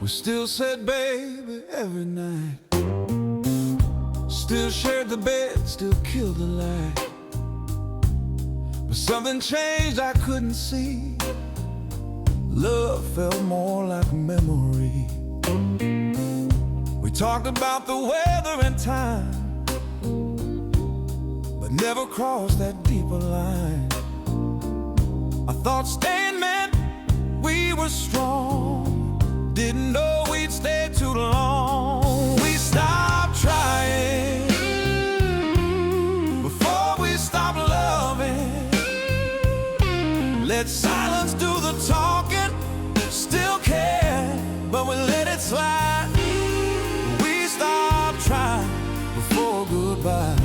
still said baby every night, still shared the bed, still killed the light. But something changed I couldn't see. Love felt more like memory. We talked about the weather and time, but never crossed that deeper line. I thought staying meant we were strong, didn't know we'd stay too long. We stopped trying before we stopped loving. Let silence do the talking, still care, but we let it slide. We stopped trying before goodbye.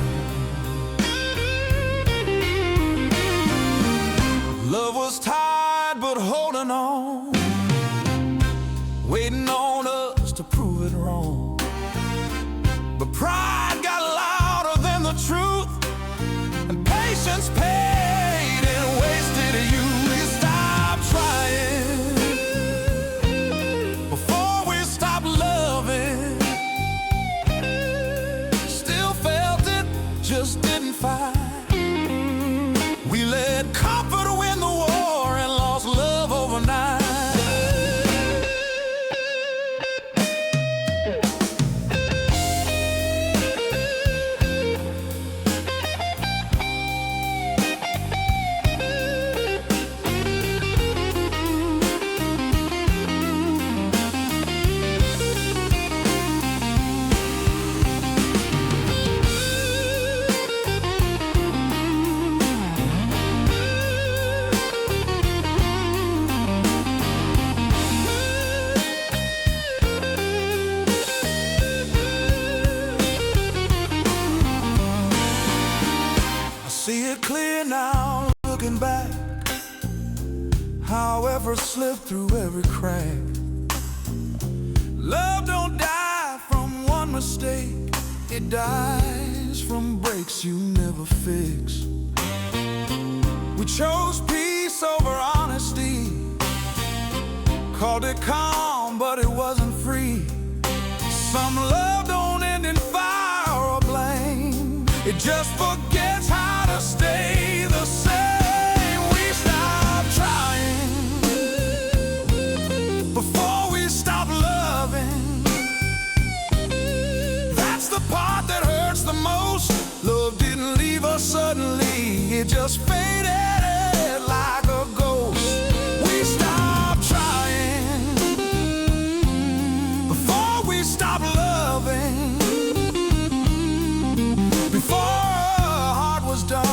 Love was tired but holding on, waiting on us to prove it wrong. But pride got louder than the truth, and patience paid and wasted you. We stopped trying before we stopped loving. Still felt it, just didn't fight. We let comfort win the war and lost love overnight. See it clear now, looking back, however slipped through every crack. Love don't die from one mistake, it dies from breaks you never fix. We chose peace over honesty, called it calm, but it wasn't free. Some love don't end in fire or blame, it just forgets how to stay the same. We stopped trying before we stopped loving. That's the part that hurts the most. Love didn't leave us suddenly, it just faded like a ghost. We stopped trying before we stopped loving, before our heart was done.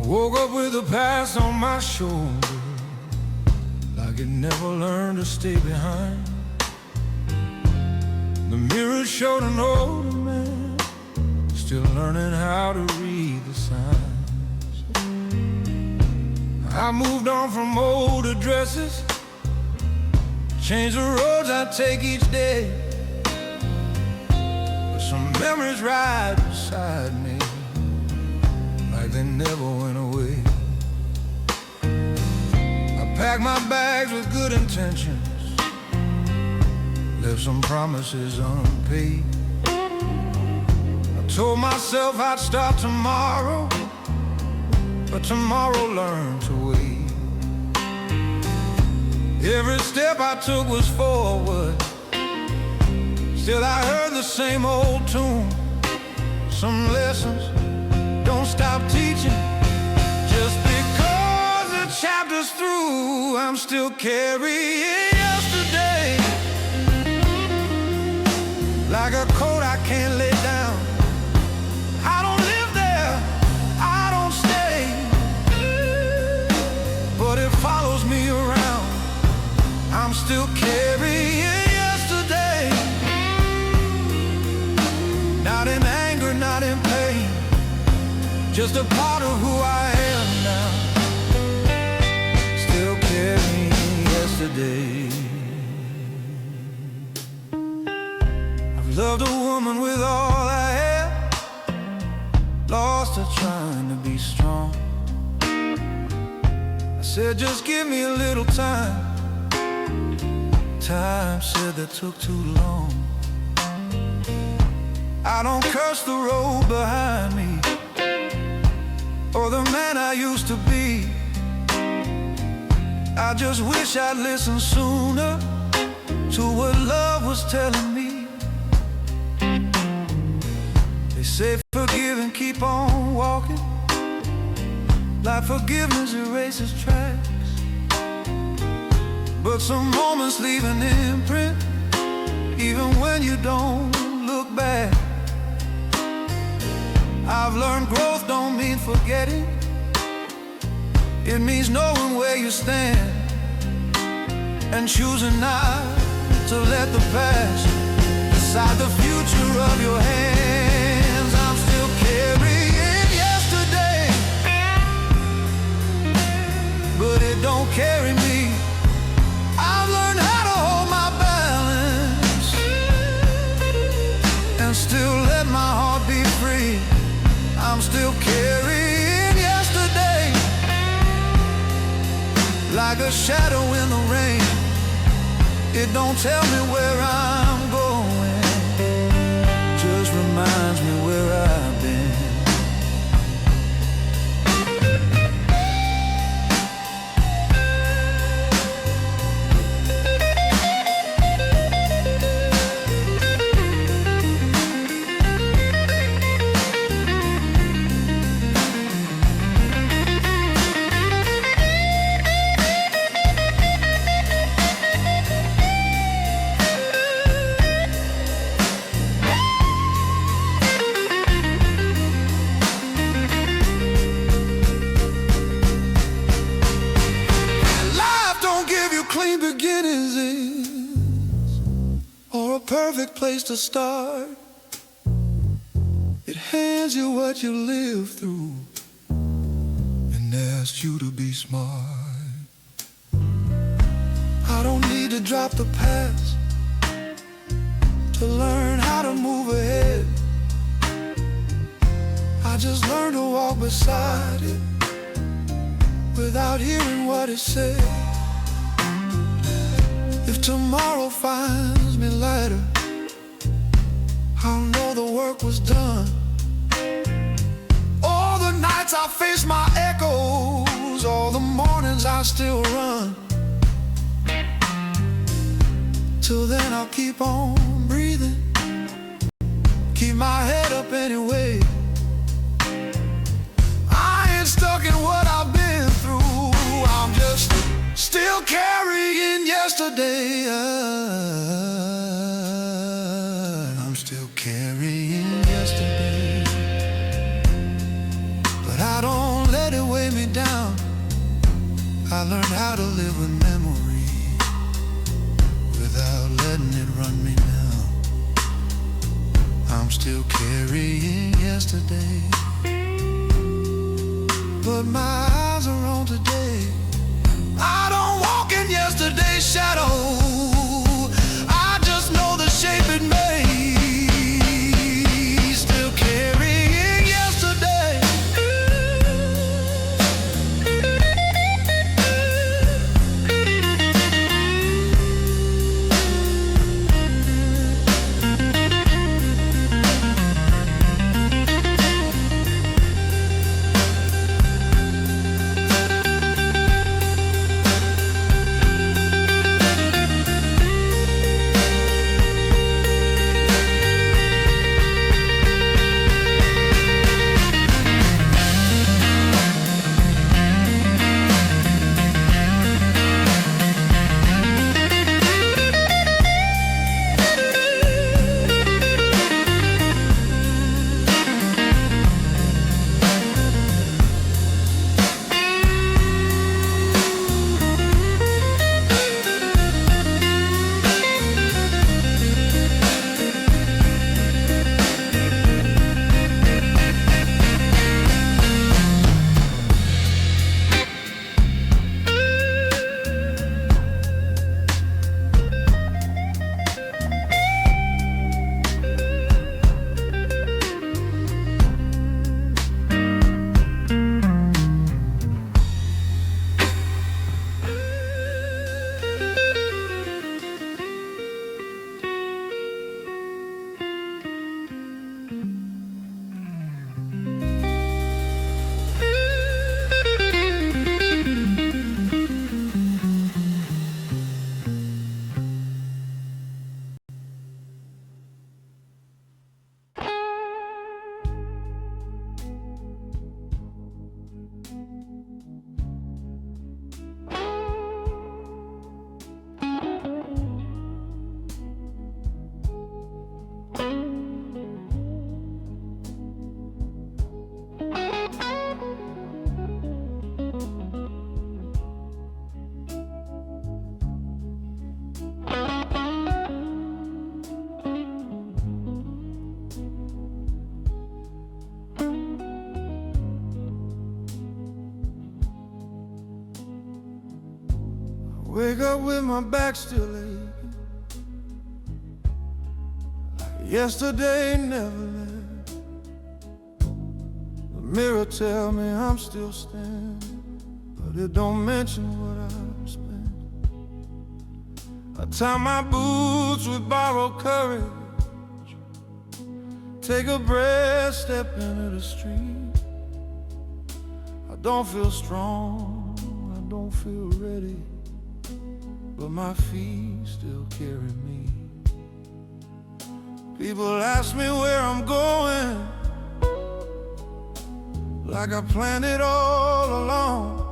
Woke up with the past on my shoulder, like it never learned to stay behind. The mirror showed an older man, still learning how to read the signs. I moved on from old addresses, changed the roads I take each day, but some memories ride beside me like they never went away. I packed my bags with good intentions, left some promises unpaid. I told myself I'd start tomorrow, but tomorrow learned to wait. Every step I took was forward, still I heard the same old tune. Some lessons don't stop teaching. Just because the chapter's through, I'm still carrying yesterday like a coat I can't lay down. I don't live there, I don't stay, but it follows me around. I'm still carrying yesterday, not in anger, not in pain, just a part of who I am now. Still carrying yesterday. I've loved a woman with all I had, lost her trying to be strong. I said, just give me a little time. Time said that took too long. I don't curse the road behind me or the man I used to be. I just wish I'd listened sooner to what love was telling me. They say forgive and keep on walking, like forgiveness erases tracks, but some moments leave an imprint, even when you don't look back. I've learned growth don't mean forgetting, it means knowing where you stand and choosing not to let the past decide the future of your hands. I'm still carrying yesterday, but it don't carry me. I've learned how to hold my balance and still let my heart be free. I'm still carrying yesterday like a shadow in the rain. It don't tell me where I'm going, just reminds me where I've been. Clean beginnings or a perfect place to start. It hands you what you live through and asks you to be smart. I don't need to drop the past to learn how to move ahead. I just learned to walk beside it without hearing what it said. If tomorrow finds me lighter, I'll know the work was done. All the nights I face my echoes, all the mornings I still run. Till then I'll keep on breathing, keep my head up anyway. I ain't stuck in what I've been through, I'm just still carrying yesterday. I'm still carrying yesterday, but I don't let it weigh me down. I learned how to live with memory without letting it run me down. I'm still carrying yesterday, but my eyes are on today. I don't walk in yesterday's shadow, I just know the shape it made. Still carrying yesterday. Wake up with my back still aching, like yesterday never left. The mirror tell me I'm still standing, but it don't mention what I've spent. I tie my boots with borrowed courage, take a breath, step into the street. I don't feel strong, I don't feel ready, but my feet still carry me. People ask me where I'm going, like I planned it all along.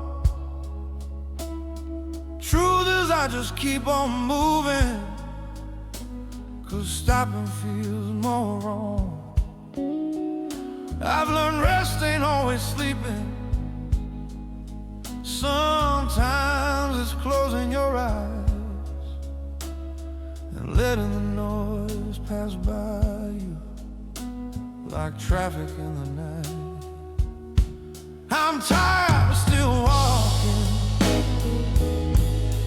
Truth is I just keep on moving, 'cause stopping feels more wrong. I've learned rest ain't always sleeping. Sometimes it's closing your eyes and letting the noise pass by you like traffic in the night. I'm tired but still walking,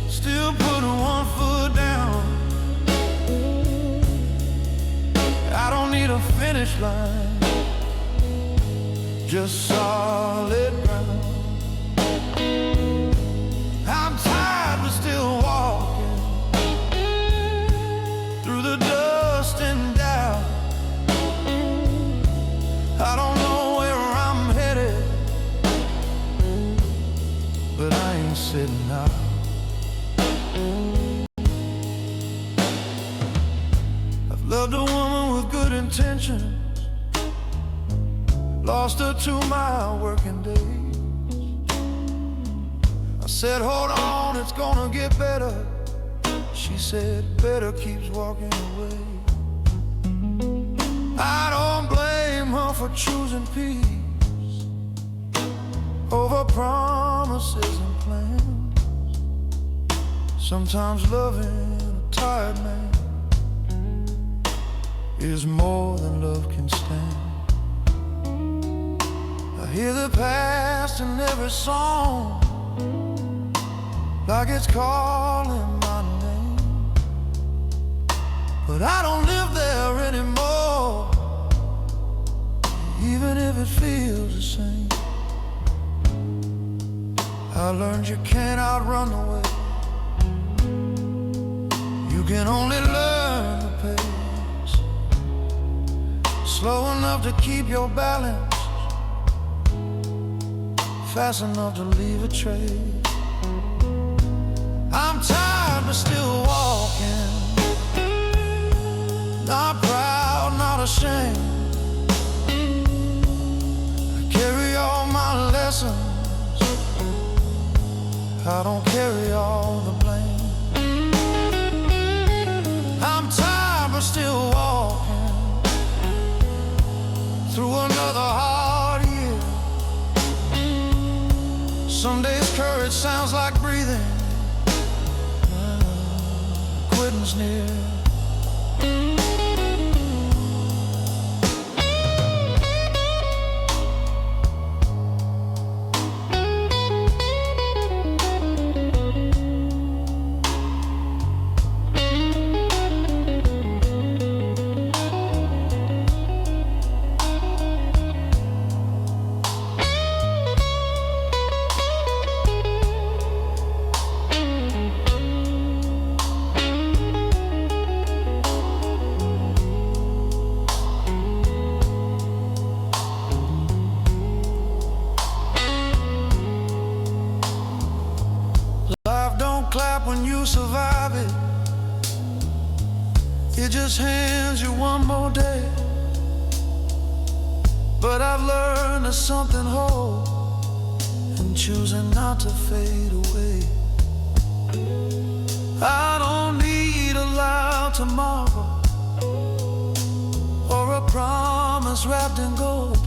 still putting one foot down. I don't need a finish line, just solid ground. I'm tired but still walking through the dust and doubt. I don't know where I'm headed, but I ain't sitting out. I've loved a woman with good intentions, lost her to my working days. I said, hold on, it's gonna get better. She said, better, keeps walking away. I don't blame her for choosing peace over promises and plans. Sometimes loving a tired man is more than love can stand. I hear the past in every song, like it's calling my name. But I don't live there anymore, even if it feels the same. I learned you can't outrun the way. You can only learn the pace, slow enough to keep your balance, fast enough to leave a trace. I'm tired but still walking, not proud, not ashamed. I carry all my lessons, I don't carry all the blame. I'm tired but still walking through another hard year. Some days courage sounds like breathing, quitting's near. Clap when you survive it, it just hands you one more day. But I've learned there's something whole in choosing not to fade away. I don't need a loud tomorrow or a promise wrapped in gold.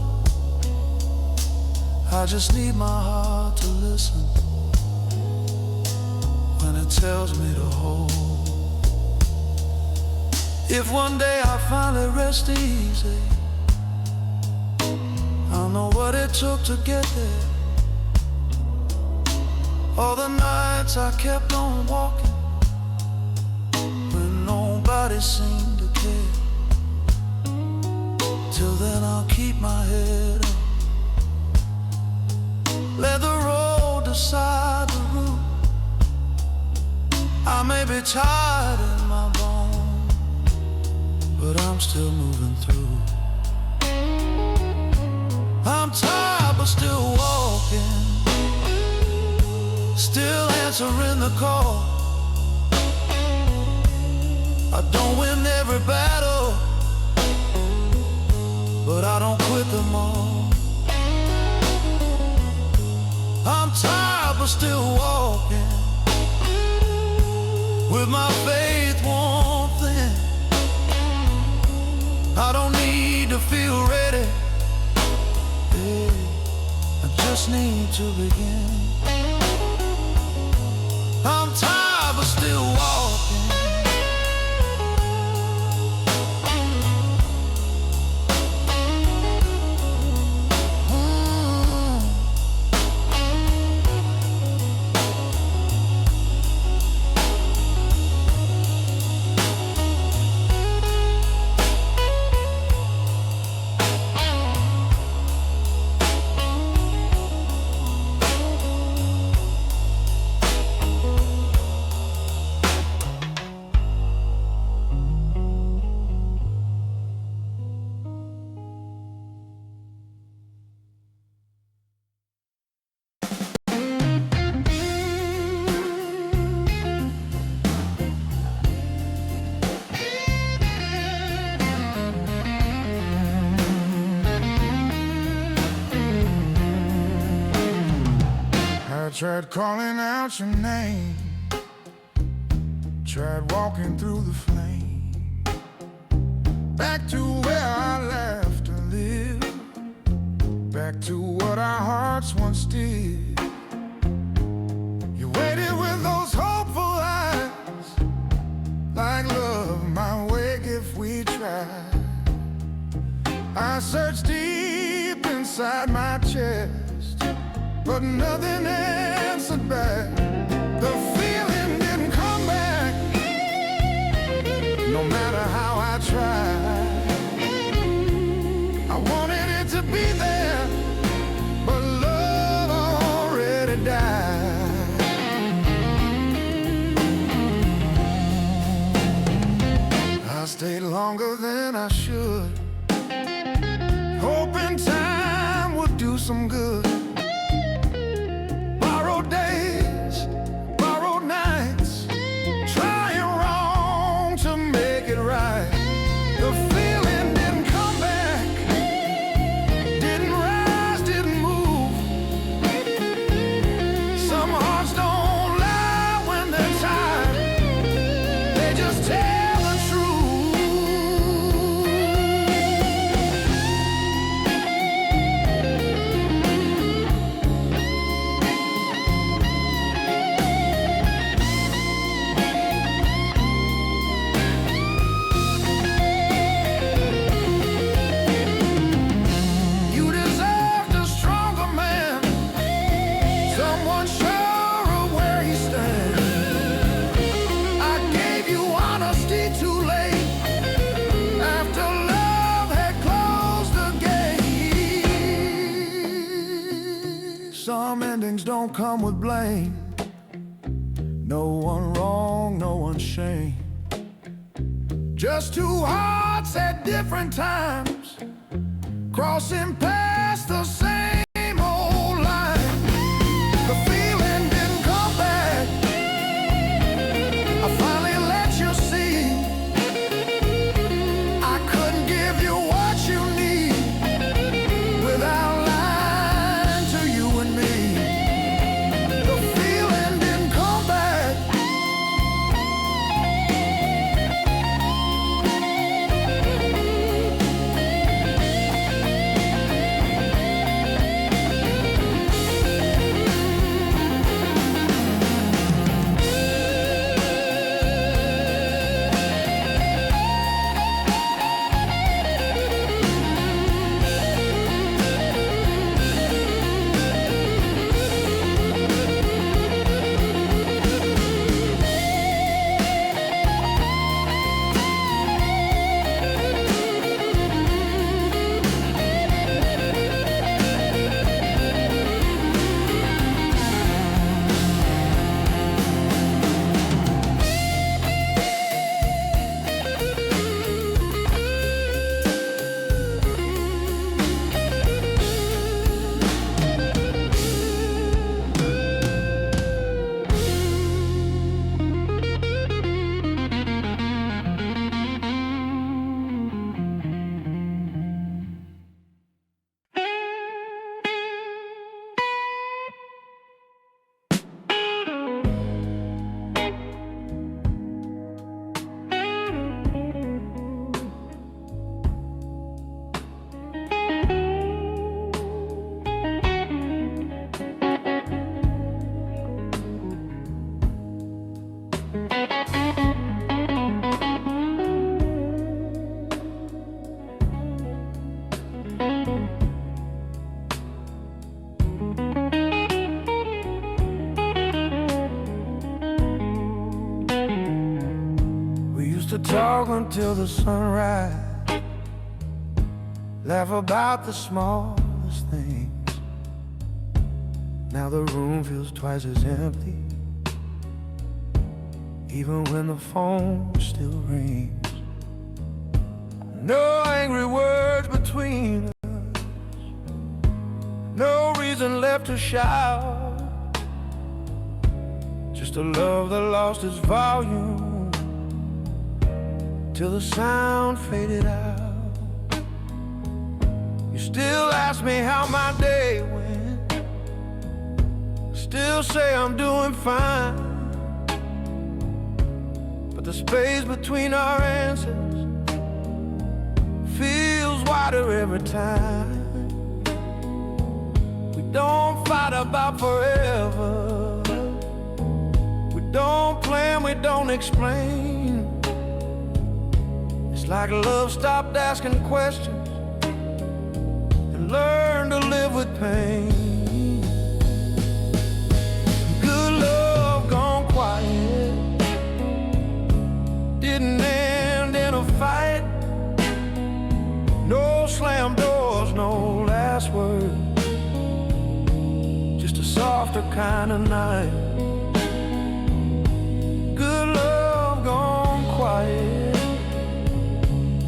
I just need my heart to listen when it tells me to hold. If one day I finally rest easy, I'll know what it took to get there. All the nights I kept on walking when nobody seemed to care. Till then I'll keep my head up, let the road decide the route. I may be tired in my bones, but I'm still moving through. I'm tired but still walking, still answering the call. I don't win every battle, but I don't quit them all. I'm tired but still walking, with my faith won't thin. I don't need to feel ready, I just need to begin. I'm tired but still walking. I tried calling out your name, tried walking through the flame, back to where I left to live, back to what our hearts once did. You waited with those hopeful eyes, like love might wake if we tried. I searched deep inside my chest, but nothing answered back. The feeling didn't come back, no matter how I tried. I wanted it to be there, but love already died. I stayed longer than I should, hoping time would do some good. Borrowed days, borrowed nights, trying wrong to make it right. The feeling didn't come back, didn't rise, didn't move. Some hearts don't lie when they're tired, they just tell the truth. You deserved a stronger man, someone sure of where he stands. I gave you honesty too late, after love had closed the gate. Some endings don't come with blame, no one wrong, no one shame. Just two hearts at different times, crossing past the same old line. The feeling didn't come back, I finally let you see I couldn't give you what you need without lying to you and me. The feeling didn't come back. To talk until the sunrise, laugh about the smallest things. Now the room feels twice as empty, even when the phone still rings. No angry words between us, no reason left to shout, just a love that lost its volume till the sound faded out. You still ask me how my day went, still say I'm doing fine, but the space between our answers feels wider every time. We don't fight about forever, we don't plan, we don't explain. It's like love stopped asking questions learn to live with pain. Good love gone quiet, didn't end in a fight. No slam doors, no last word, just a softer kind of night. Good love gone quiet,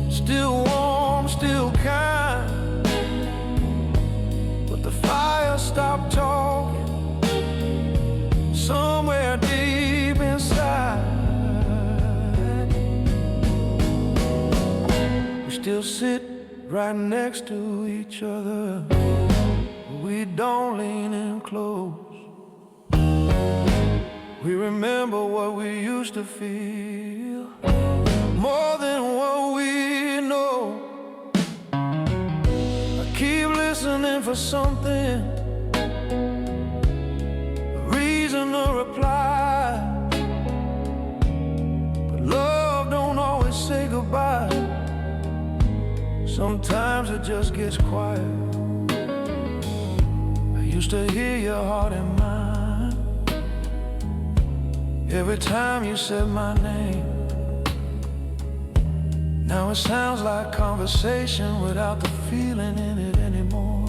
still warm, still kind, but the fire stopped talking somewhere deep inside. We still sit right next to each other, but we don't lean in close. We remember what we used to feel more than what we know. I keep listening for something, a reason to reply, but love don't always say goodbye. Sometimes it just gets quiet. I used to hear your heart in mine every time you said my name. Now it sounds like conversation without the feeling in it anymore.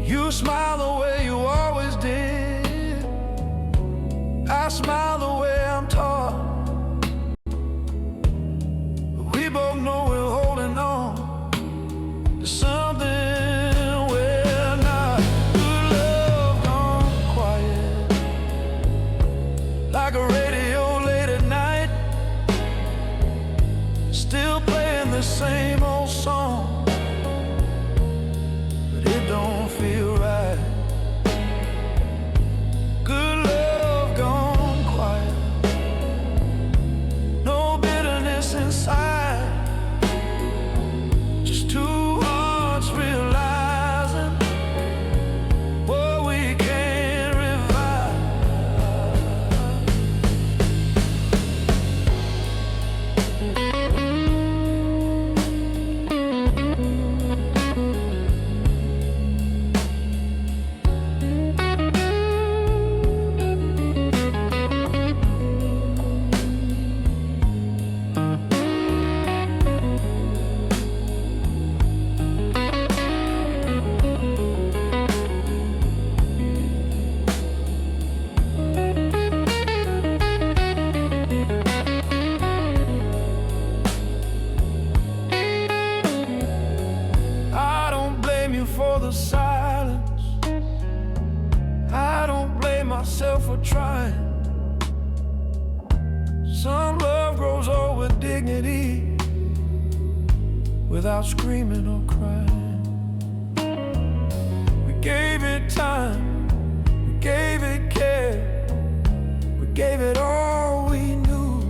You smile the way you always did, I smile the way I'm taught. We both know we're holding on to something we're not. Good love gone quiet, like a radio late at night, still playing the same old song, but it don't feel right. Good love gone quiet, no bitterness inside. For the silence, I don't blame myself for trying. Some love grows old with dignity, without screaming or crying. We gave it time, we gave it care, we gave it all we knew.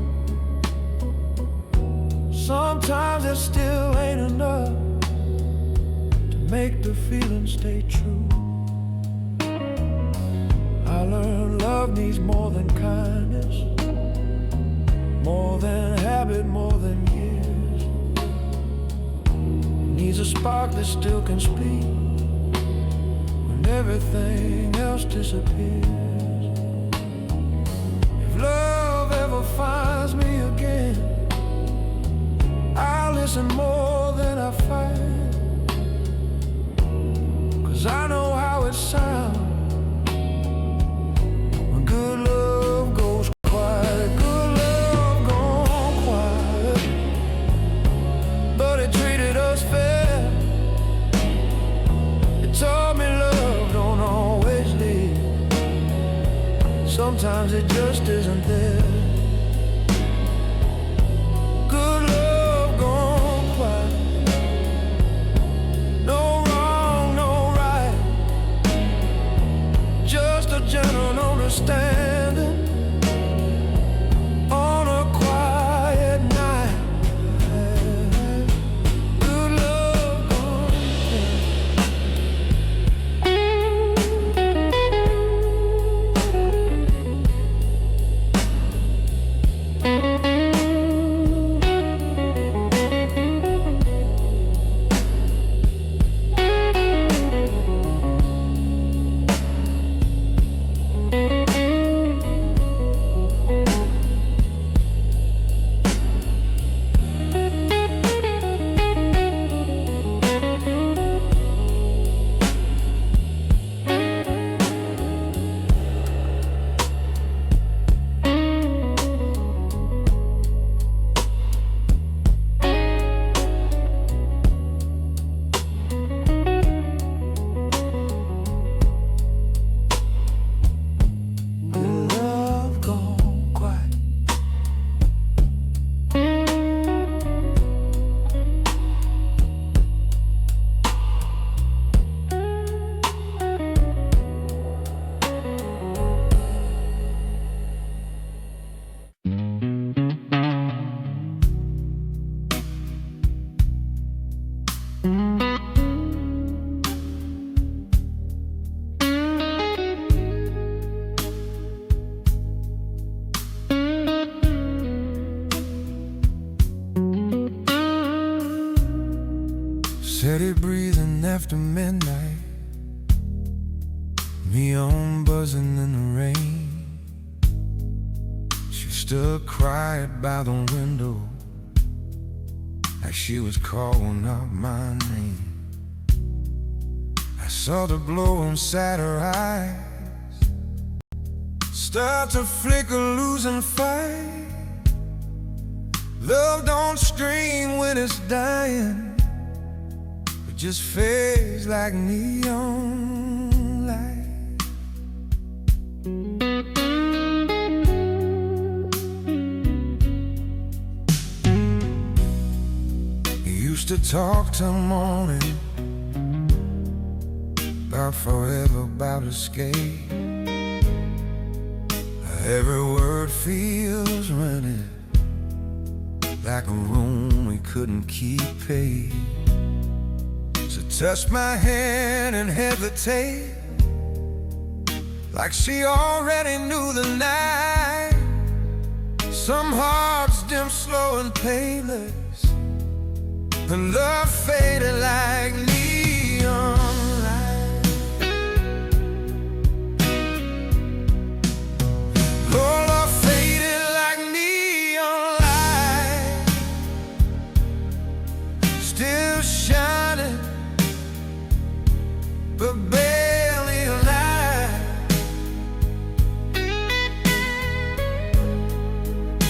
Sometimes it still ain't enough make the feeling stay true. I learned love needs more than kindness, more than habit, more than years. Needs a spark that still can speak when everything else disappears. If love ever finds me again, I'll listen more than I fight. I know how it sounds when good love goes quiet. Good love gone quiet, but it treated us fair. It taught me love don't always leave, sometimes it just isn't there. Good love gone quiet, no gentle understanding on a quiet night. Good love gone quiet. Steady breathing after midnight, me on buzzing in the rain. She stood quiet by the window, like she was calling out my name. I saw the glow inside her eyes start to flicker, losing fight. Love don't scream when it's dying, it just fades like neon light. You used to talk till morning, about forever, about escape. Every word feels rented, like a room we couldn't keep paid. So touch my hand and hesitate, like she already knew the night. Some hearts dim, slow and painless, and love faded like neon light. Oh, love faded like neon light, still shining, but barely alive.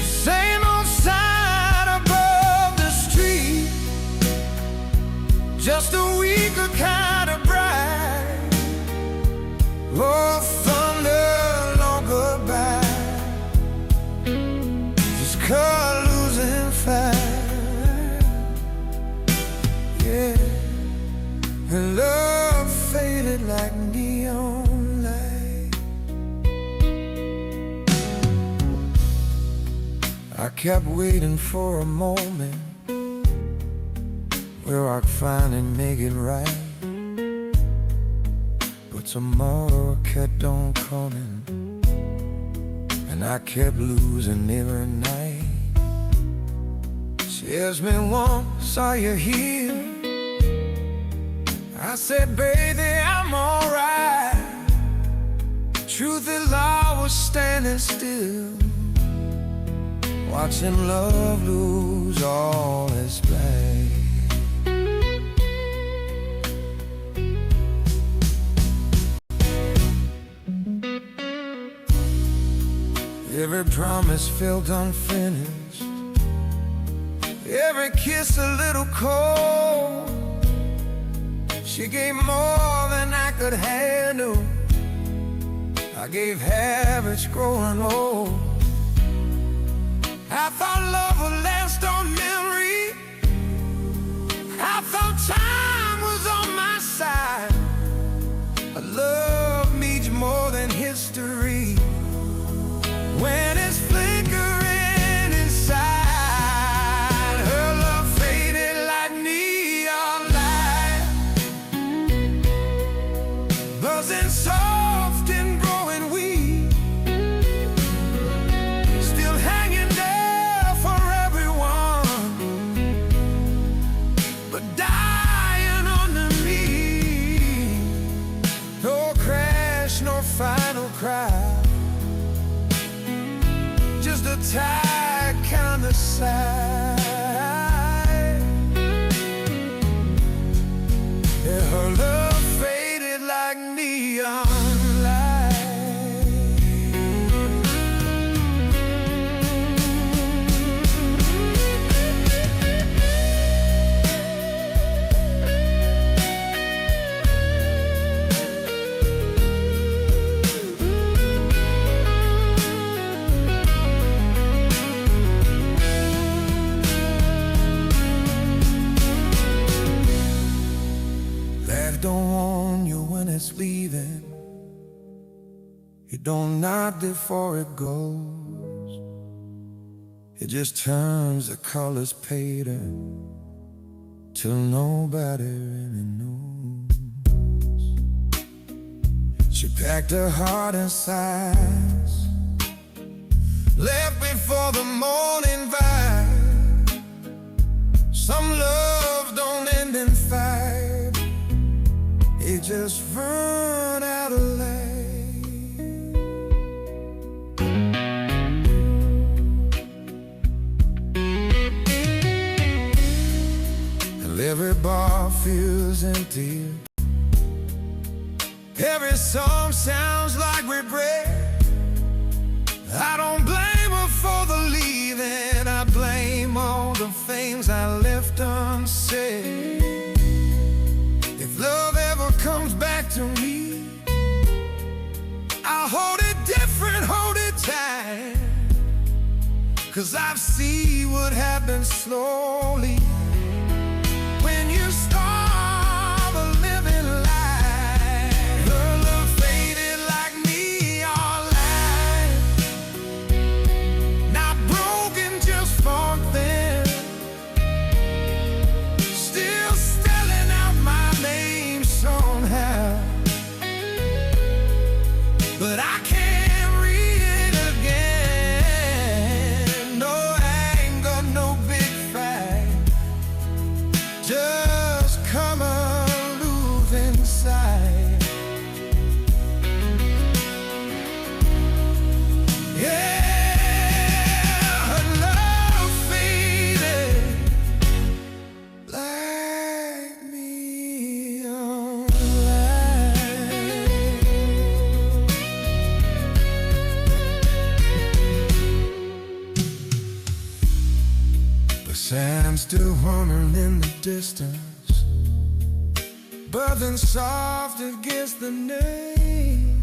Same old sign above the street, just a weaker kind of bright. Oh, thunder long goodbye, just car losing fire. Yeah, and love faded like neon light. I kept waiting for a moment where I'd finally make it right, but tomorrow kept on coming, and I kept losing every night. She asked me once, are you here? I said, baby, I'm alright. Truth is, I was standing still, watching love lose all its play. Every promise felt unfinished, every kiss a little cold. She gave more than I could handle, I gave habits growing old. I thought love would last on memory, I thought time was on my side. Love means more than history when it's flickering inside. Her love faded like neon light, buzzing soft and growing weak, still hanging there for everyone, but dying under me. No crash, no final cry, just a tired kind of sigh. Yeah, her love faded like neon light. Don't warn you when it's leaving, it don't knock before it goes, it just turns the colors paler till nobody really knows. She packed her heart in size, left before the morning vibe. Some love don't end in fight, just run out of light. And every bar feels empty. Every song sounds like regret. I don't blame her for the leaving. I blame all the things I left unsaid. If love ever comes back to me, I'll hold it different, hold it tight. 'Cause I've seen what happens slowly when you starve a living life. Her love faded like neon light, not broken, just funk then. Still spelling out my name somehow, but I can't read it again. No anger, no big fight, just come aloof inside. Yeah, her love faded like neon light. The sand still humming in the distance, buzzing soft against the night.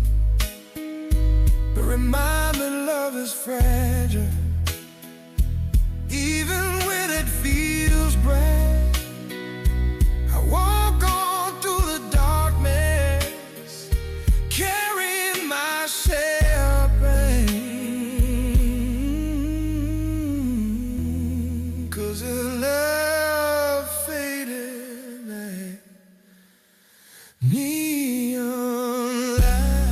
But remind me love is fragile, even when it feels bright. I walk on through the darkness, carrying my share of pain. 'Cause her love faded like neon light.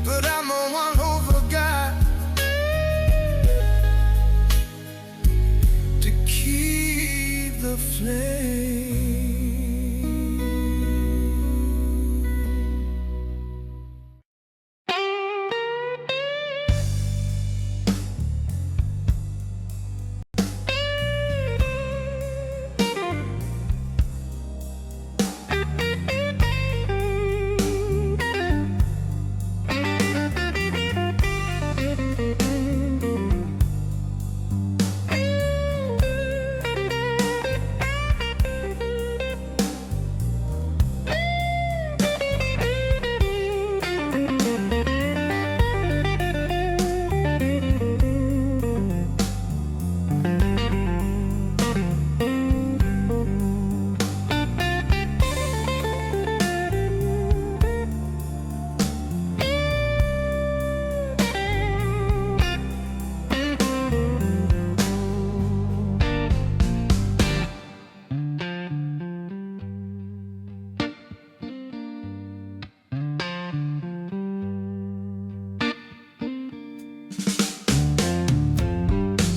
But I'm the one who forgot to keep the flame.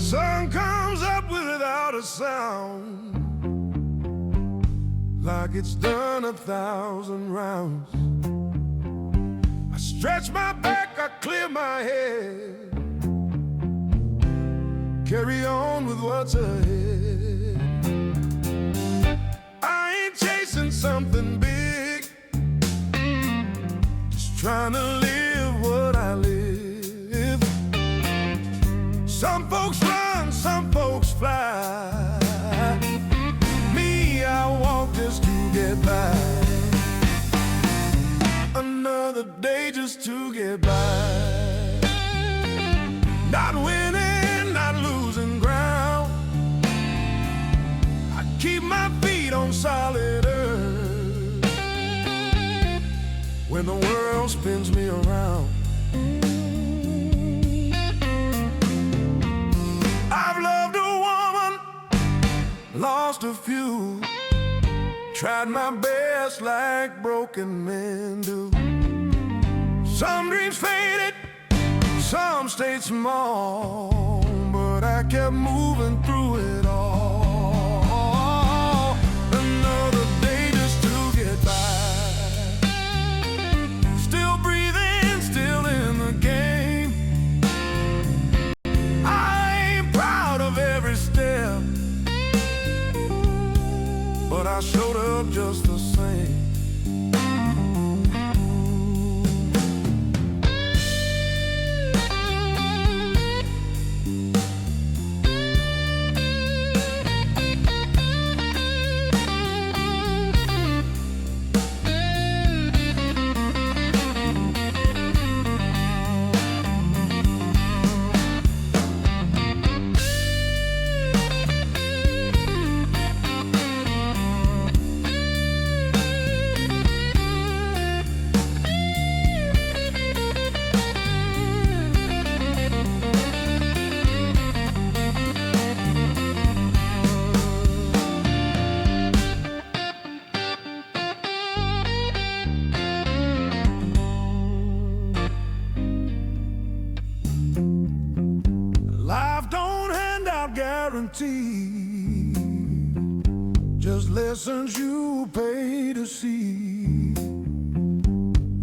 Sun comes up without a sound, like it's done 1,000 rounds. I stretch my back, I clear my head, carry on with what's ahead. I ain't chasing something big, just trying to live what I live. Some folks run, some folks fly. Me, I walk just to get by. Another day just to get by. Not winning, not losing ground. I keep my feet on solid earth when the world spins me around. I've loved a woman, lost a few, tried my best like broken men do. Some dreams faded, some stayed small, but I kept moving through it all. guarantee, just lessons you pay to see.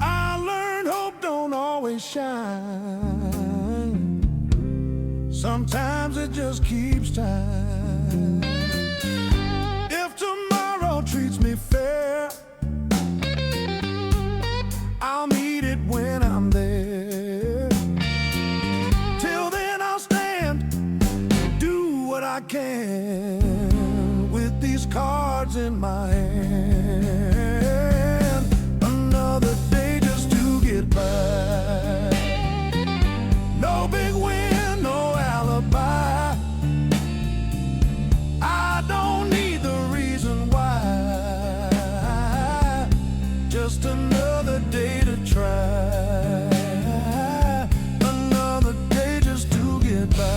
I learned hope don't always shine, sometimes it just keeps time. If tomorrow treats me fair, I'll meet it when I'm there. Till then I'll stand, do what I can with these cards in my hand. Another day just to get by. No big win, no alibi. I don't need the reason why. Just another day to try. Another day just to get by.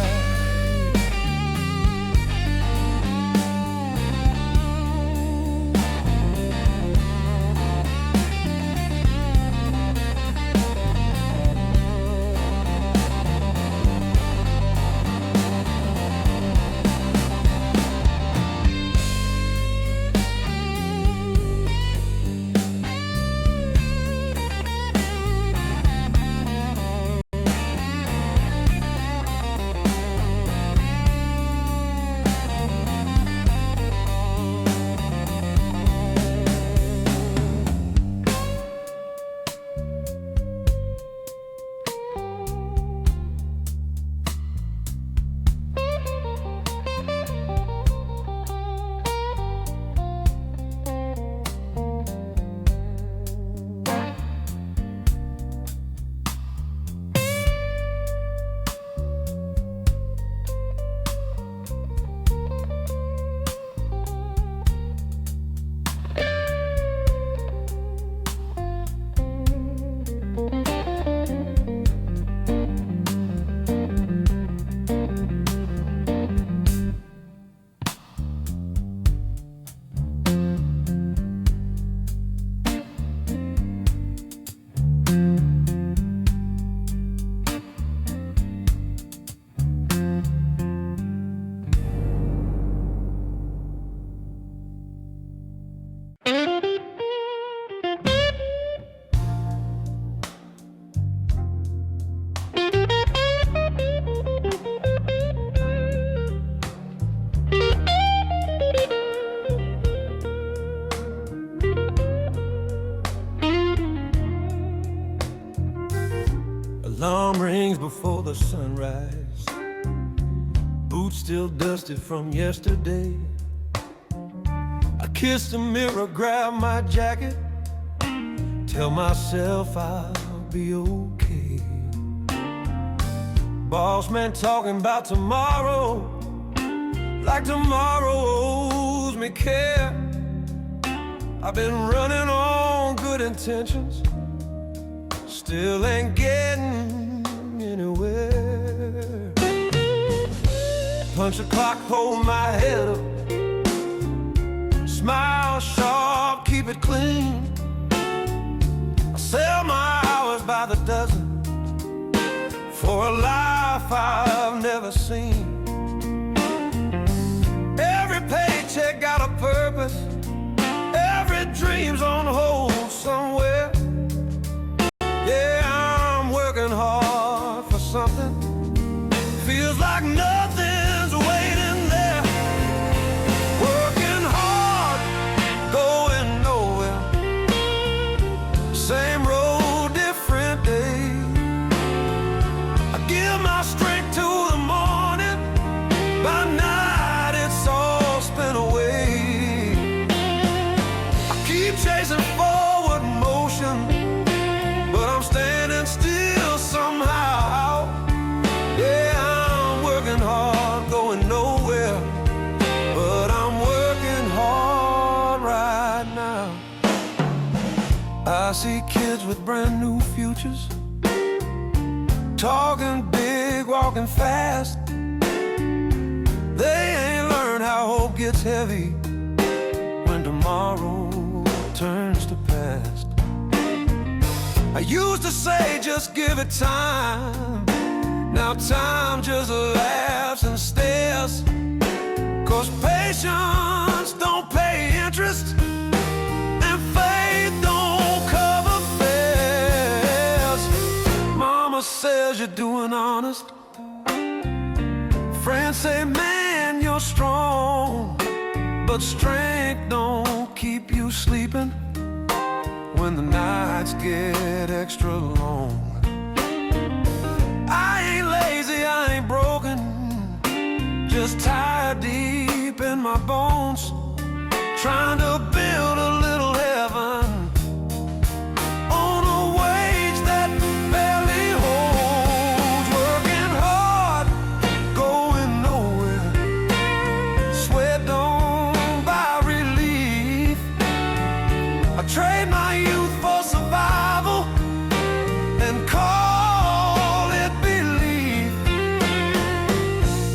Alarm rings before the sunrise, boots still dusty from yesterday. I kiss the mirror, grab my jacket, tell myself I'll be okay. Boss man talking about tomorrow, like tomorrow owes me care. I've been running on good intentions, still ain't getting anywhere. Punch the clock, hold my head up, smile sharp, keep it clean. I sell my hours by the dozen for a life I've never seen. Every paycheck got a purpose, every dream's on hold somewhere. Yeah, I'm working hard for something, feels like nothing's waiting there. Working hard, going nowhere, same road, different day. I give my strength to the morning, by night it's all spent away. I keep chasing forward motion, but I'm standing still somehow. Yeah, I'm working hard, going nowhere, but I'm working hard right now. I see kids with brand new futures, talking big, walking fast. They ain't learned how hope gets heavy when tomorrow turns to past. I used to say just give it time, now time just laughs and stares. 'Cause patience don't pay interest, and faith don't cover fares. Mama says you're doing honest. Friends say, man, you're strong, but strength don't keep you sleeping when the nights get extra long. I ain't lazy, I ain't broken, just tired deep in my bones, trying to build a little heaven on a wage that barely holds. Working hard, going nowhere, sweat don't buy relief. I trade my youth for survival and call it belief.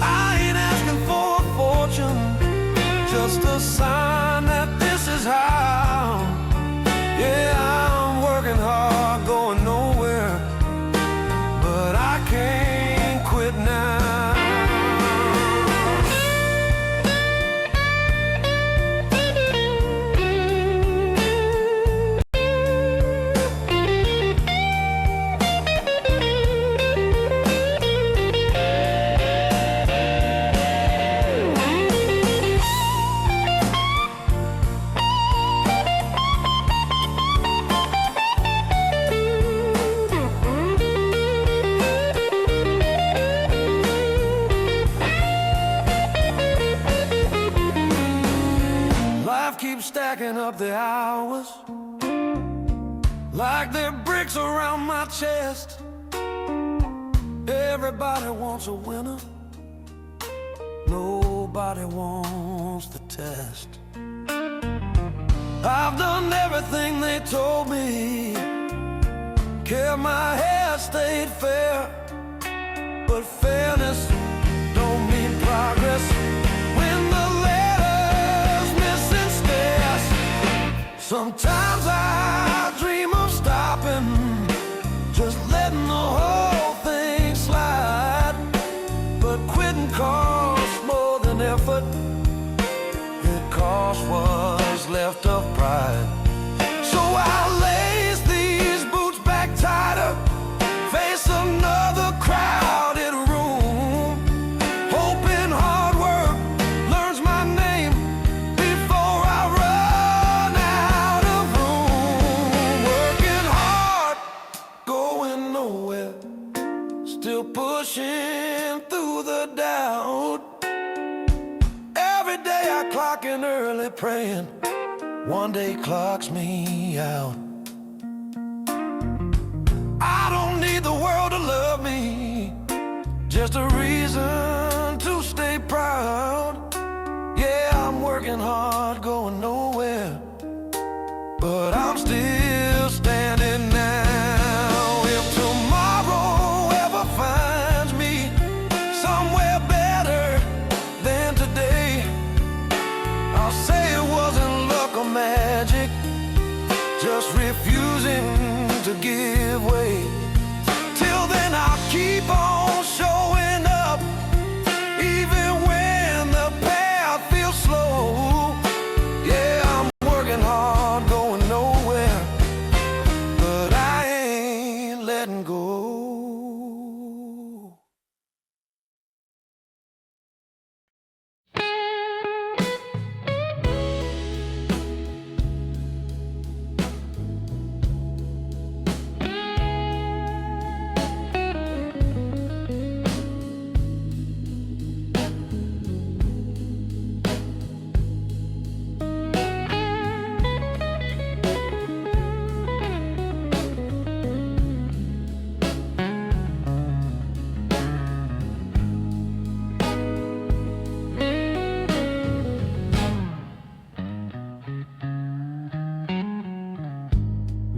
I ain't asking for a fortune, just a sign that this is how. Yeah, I'm working hard, going nowhere, but I can't quit now. Life keeps stacking up the hours like they're bricks around my chest. Everybody wants a winner, nobody wants the test. I've done everything they told me, kept my hair, stayed fair, but fairness don't mean progress when the letter's missing stairs. Sometimes I dream of stopping, just letting the whole thing slide, but quitting costs more than effort. It costs what's left of pride. So I lace these boots back tighter, face another crowded room, hoping hard work learns my name before I run out of room. Working hard, going nowhere, still pushing through the doubt. Every day I clock in early, praying one day clocks me out. I don't need the world to love me, just a reason to stay proud. Yeah, I'm working hard, going nowhere, but I'm still standing now. If tomorrow ever finds me somewhere better than today, I'll say it wasn't luck or magic, just refusing to give way. Till then I'll keep on showing up, even when the path feels slow. Yeah, I'm working hard, going nowhere, but I ain't letting go.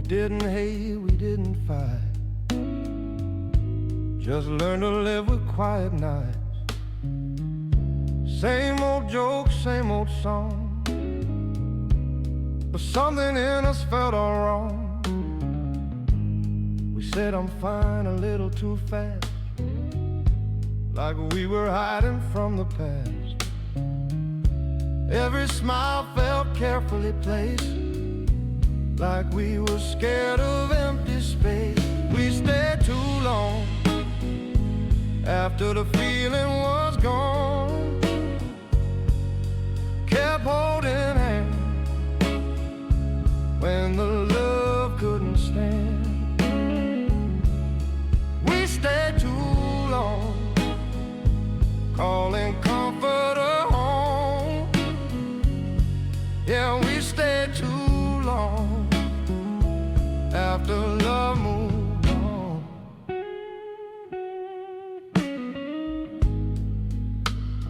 didn't hate, we didn't fight. Just learned to live with quiet nights. Same old jokes, same old song. But something in us felt all wrong. We said I'm fine a little too fast, like we were hiding from the past. Every smile felt carefully placed, like we were scared of empty space. We stayed too long after the feeling was gone, kept holding hands when the love couldn't stand. We stayed too long, calling comforter home. Yeah, we stayed too long after love moved on.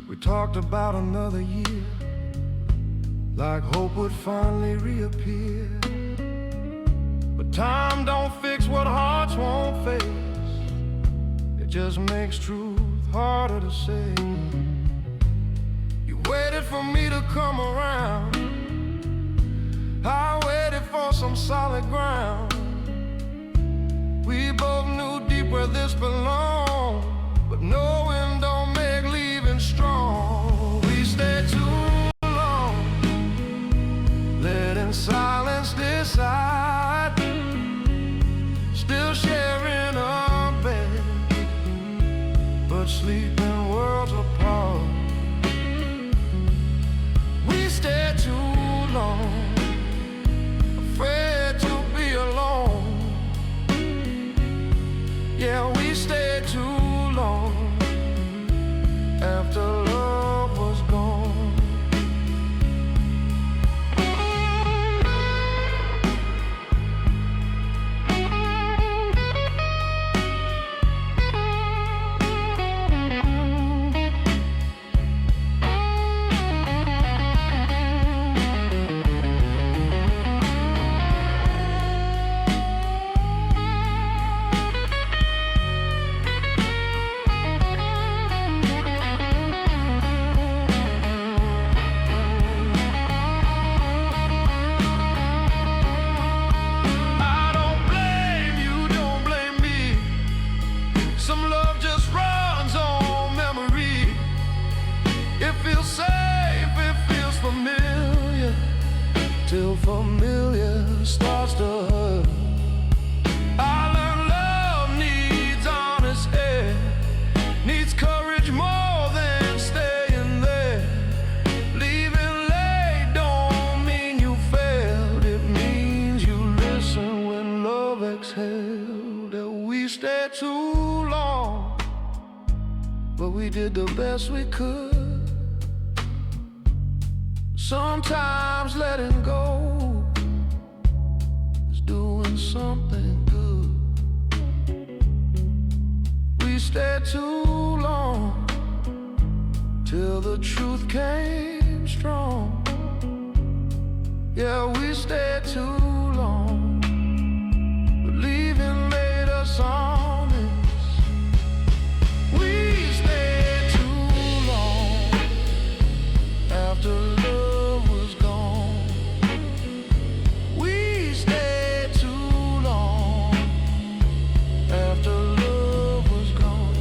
We talked about another year, like hope would finally reappear. But time don't fix what hearts won't face. It just makes truth harder to say. You waited for me to come around, I waited for some solid ground. We both knew deep where this belonged, but knowing don't make leaving strong. We stayed too long, letting silence decide, still sharing a bed, but sleeping worlds apart. We stayed too long, afraid to be alone. Yeah, we stayed too long after love was gone. Till familiar starts to hurt. I learned love needs honest air, needs courage more than staying there. Leaving late don't mean you failed, it means you listen when love exhaled. And we stayed too long, but we did the best we could. Sometimes letting go is doing something good. We stayed too long till the truth came strong. Yeah, we stayed too long, but leaving made us honest. We stayed too long after love was gone. We stayed too long after love was gone.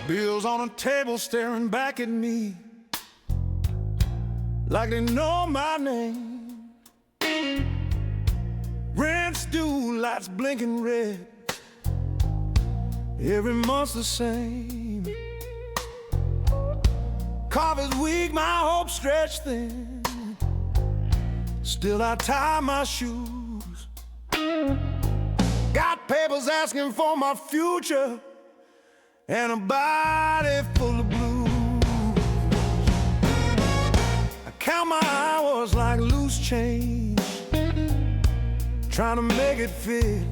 Bills on a table staring back at me. like they know my name. Rent's due, lights blinking red. Every month's the same. Coffee's weak, my hope stretched thin. Still I tie my shoes. Got papers asking for my future and a body full of blues. I count my hours like loose change, trying to make it fit.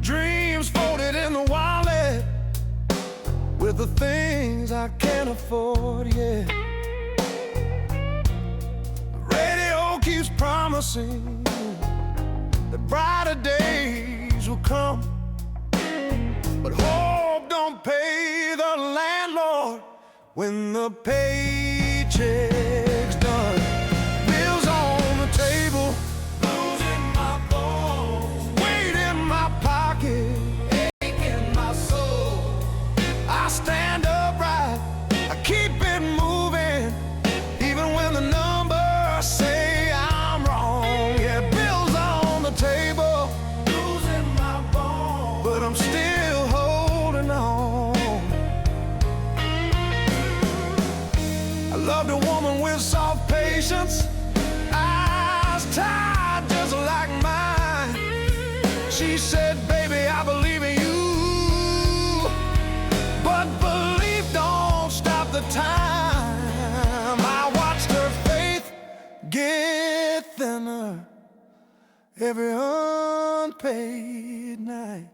Dreams folded in the wallet with the things I can't afford yet. The radio keeps promising that brighter days will come, but hope don't pay the landlord when the paycheck's done. Bills on the table, blues in my bones, weight in my pocket, ache in my soul. I stand upright, I keep it moving, even when the numbers say I'm wrong. Yeah, bills on the table, blues in my bones, but I'm still holding on. I loved a woman with soft patience, eyes tied just like mine. She said, baby, I believe in you, but belief don't stop the time. I watched her faith get thinner every unpaid night.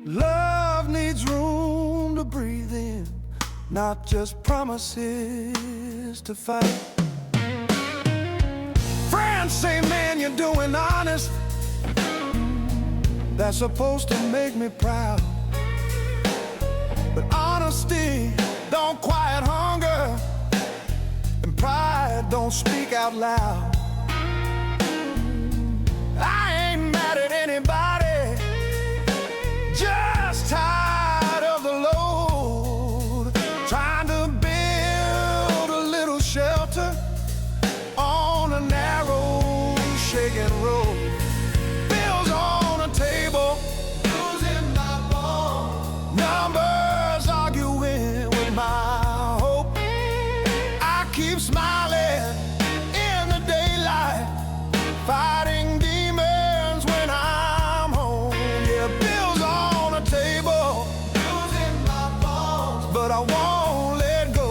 Love needs room to breathe in, not just promises to fight. Friends say, man, you're doing honest. That's supposed to make me proud. But honesty don't quiet hunger, and pride don't speak out loud. I ain't mad at anybody, just tired of the load, trying to build a little shelter on a narrow, shaking road. Bills on the table, blues in my bones, numbers arguing with my hope. I keep smiling in the daylight, fighting demons when I'm home. Yeah, bills on the table, blues in my bones, but I won't let go.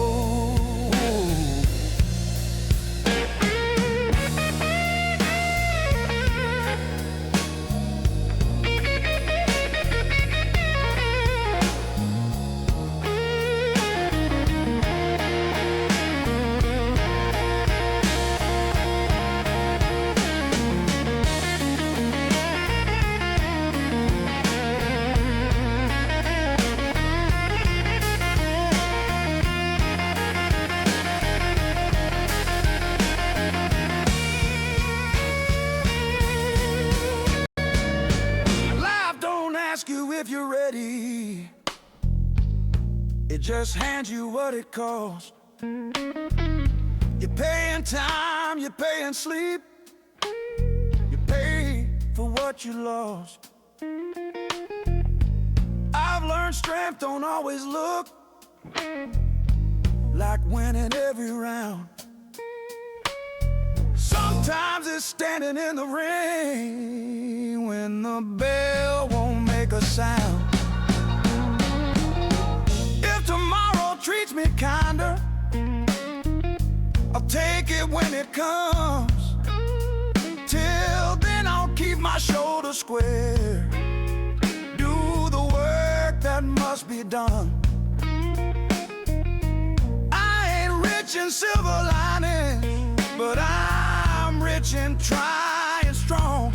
Life don't ask you if you're ready, it just hands you what it costs. You're paying time, you're paying sleep, you pay for what you lost. I've learned strength don't always look like winning every round. Sometimes it's standing in the rain when the bell won't make a sound. If tomorrow treats me kinder, I'll take it when it comes. Till then I'll keep my shoulders square, do the work that must be done. I ain't rich in silver linings, but I'm rich in trying strong.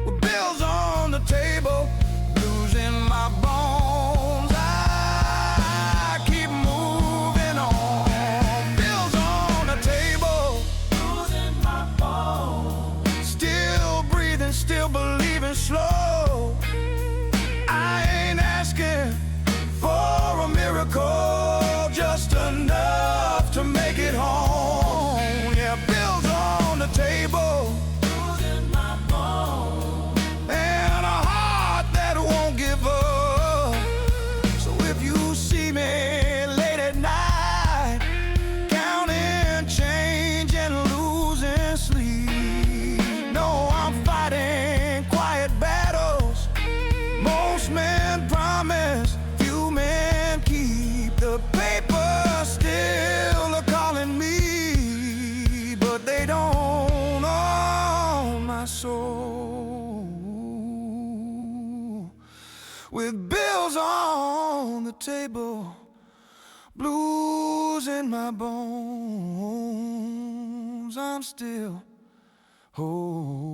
With bills on the table, blues in my bones, I keep moving on. Bills on the table, blues in my bones, still breathing, still believing slow. I ain't asking for a miracle, just enough to soul. With bills on the table, blues in my bones, I'm still whole.